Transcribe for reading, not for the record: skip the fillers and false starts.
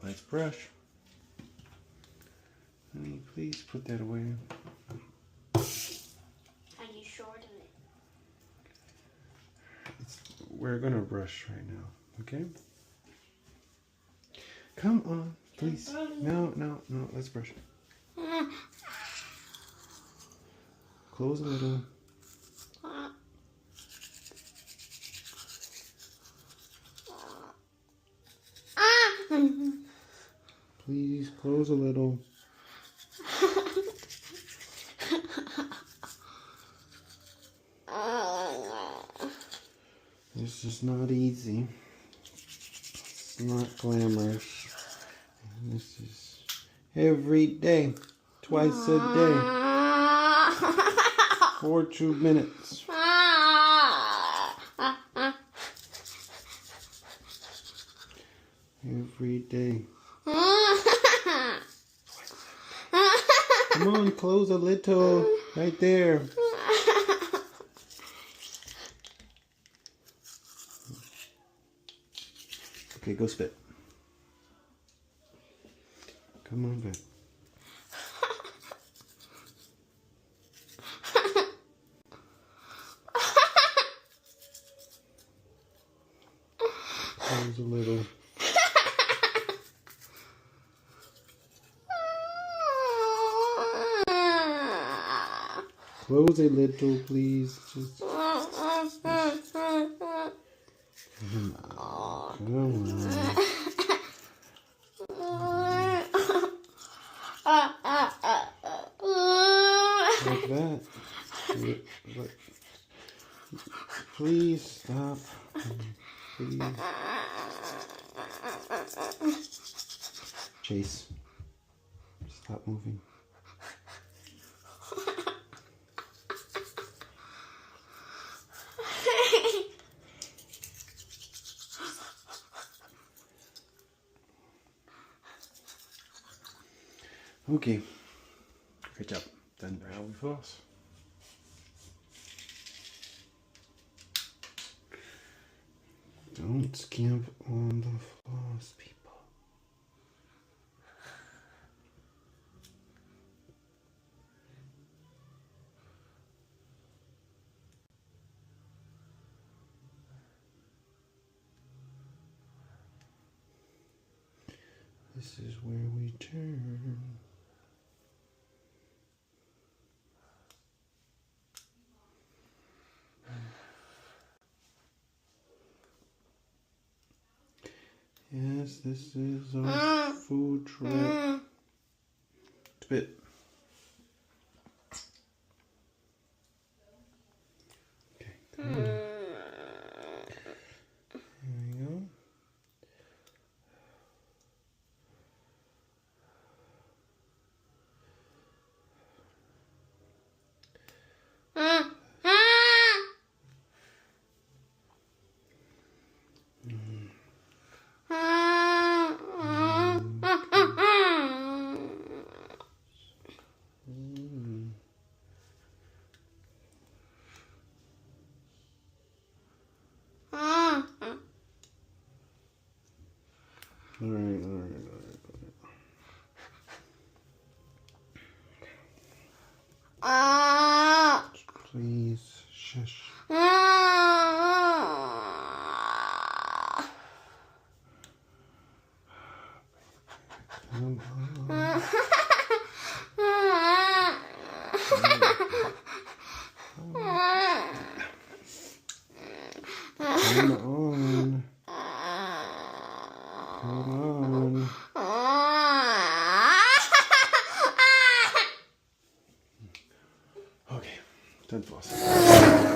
Let's brush. Honey, please put that away. Are you short of it? We're gonna brush right now, okay? Come on, please. No, let's brush. Close a little. Please close a little. This is not easy. It's not glamorous. And this is every day, twice a day, for 2 minutes. Every day. Come on, close a little. Right there. Okay, go spit. Come on back. Close a little. Close a little, please. Just come on. Come on. Like that. Please stop. Please. Chase. Stop moving. Okay, great job. Then now we floss. Don't skimp on the floss, people. This is where we turn. Yes, this is our food trip. Spit. Okay, come on. There we go. All right. Please, shush. Come on. Come on. Come on. Okay, done flossing.